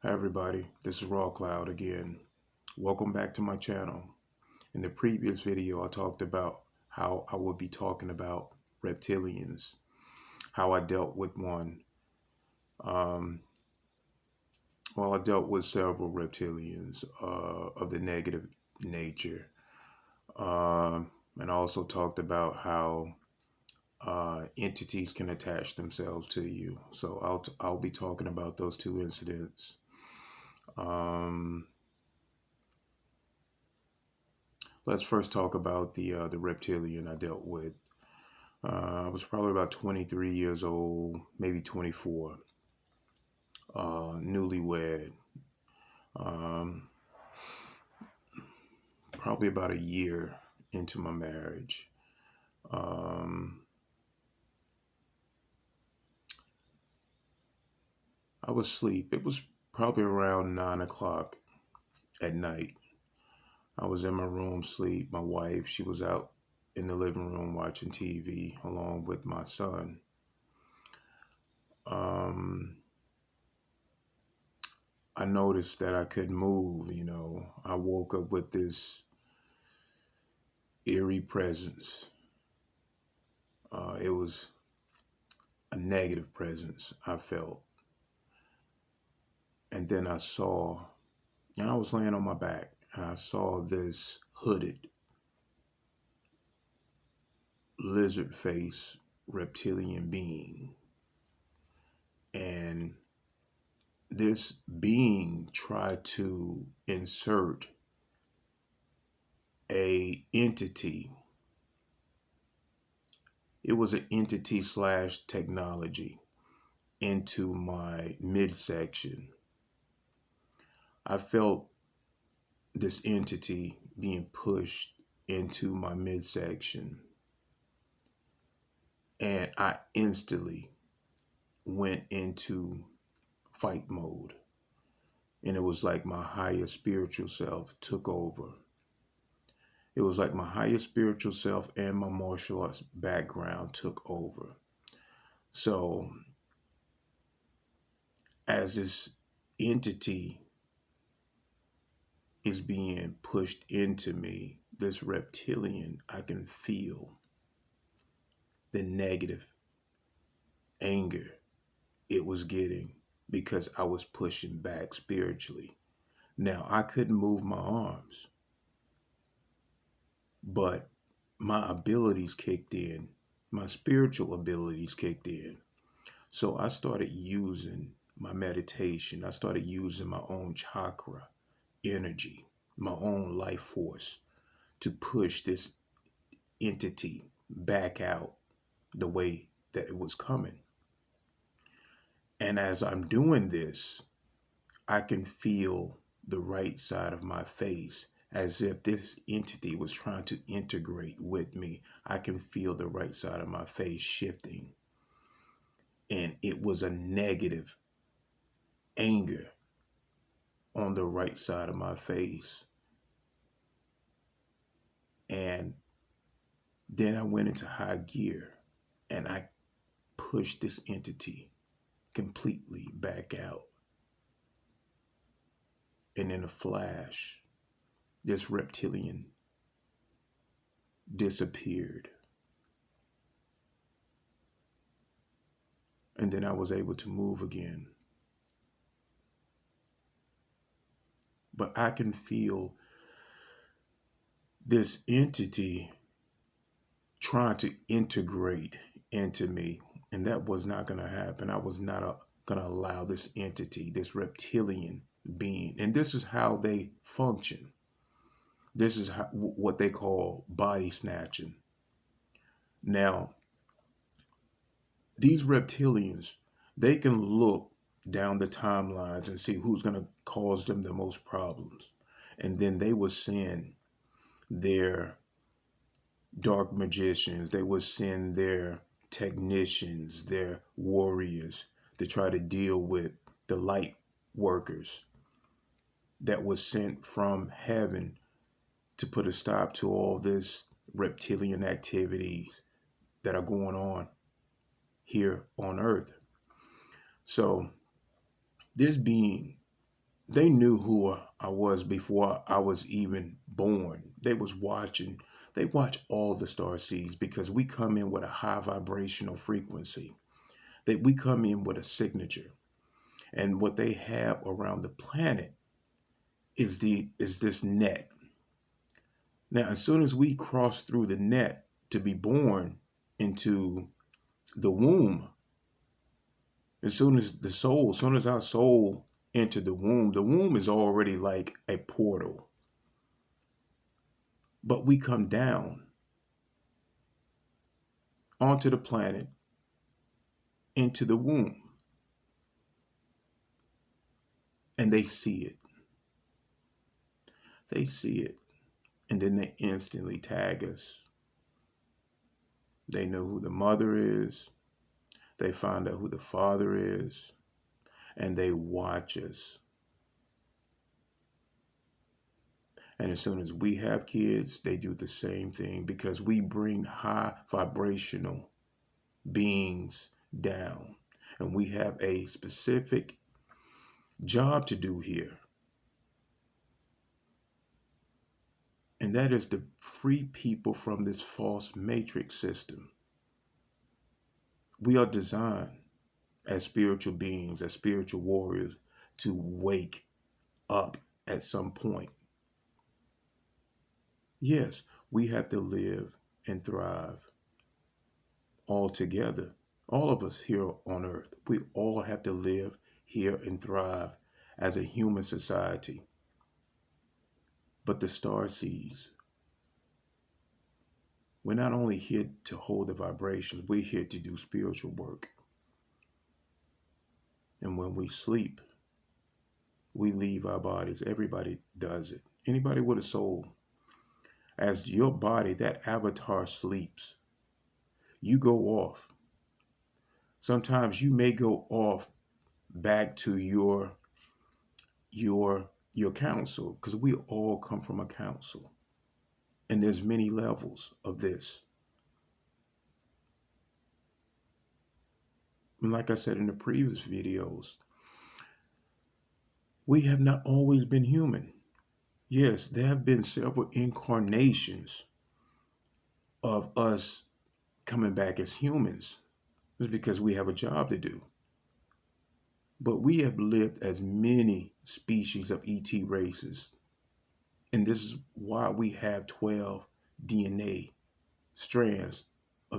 Hi everybody, this is Raw Cloud again. Welcome back to my channel. In the previous video, I talked about how I would be talking about reptilians, how I dealt with one. Um, I dealt with several reptilians of the negative nature. And I also talked about how entities can attach themselves to you. So I'll be talking about those two incidents. Um, Let's first talk about the reptilian I dealt with. I was probably about 23 years old, maybe 24, newlywed. Um, Probably about a year into my marriage. Um, I was asleep. It was probably around 9 o'clock at night. I was in my room sleep. My wife, she was out in the living room watching TV along with my son. Um, I noticed that I could move. I woke up with this eerie presence. It was a negative presence I felt. And then and I was laying on my back, and I saw this hooded, lizard face reptilian being. And this being tried to insert a entity. It was an entity slash technology into my midsection. I felt this entity being pushed into my midsection, and I instantly went into fight mode. And it was like my higher spiritual self took over. It was like my higher spiritual self and my martial arts background took over. So as this entity is being pushed into me, this reptilian, I can feel the negative anger it was getting because I was pushing back spiritually. Now, I couldn't move my arms, but my abilities kicked in. My spiritual abilities kicked in. So I started using my meditation. I started using my own chakra energy, my own life force to push this entity back out the way that it was coming. And as I'm doing this, I can feel the right side of my face as if this entity was trying to integrate with me. I can feel the right side of my face shifting. And it was a negative anger on the right side of my face. And then I went into high gear and I pushed this entity completely back out. And in a flash, this reptilian disappeared. And then I was able to move again. But I can feel this entity trying to integrate into me. And that was not going to happen. I was not going to allow this entity, this reptilian being. And this is how they function. This is what they call body snatching. Now, these reptilians, they can look down the timelines and see who's going to cause them the most problems. And then they will send their dark magicians, they will send their technicians, their warriors to try to deal with the light workers that was sent from heaven to put a stop to all this reptilian activities that are going on here on earth. So this being They knew who I was before I was even born. They was watching. They watch all the star seeds because we come in with a high vibrational frequency. That we come in with a signature. And what they have around the planet is this net. Now, as soon as we cross through the net to be born into the womb, as soon as our soul entered the womb is already like a portal. But we come down onto the planet into the womb and they see it. They see it. And then they instantly tag us. They know who the mother is. They find out who the father is. And they watch us. And as soon as we have kids, they do the same thing because we bring high vibrational beings down. And we have a specific job to do here. And that is to free people from this false matrix system. We are designed as spiritual beings, as spiritual warriors, to wake up at some point. Yes, we have to live and thrive all together. All of us here on earth, we all have to live here and thrive as a human society. But the star seeds, we're not only here to hold the vibrations, we're here to do spiritual work. And when we sleep, we leave our bodies. Everybody does it. Anybody with a soul. As your body, that avatar sleeps, you go off. Sometimes you may go off back to your council, because we all come from a council. And there's many levels of this. And like I said in the previous videos, we have not always been human. Yes, there have been several incarnations of us coming back as humans. It's because we have a job to do. But we have lived as many species of ET races. And this is why we have 12 DNA strands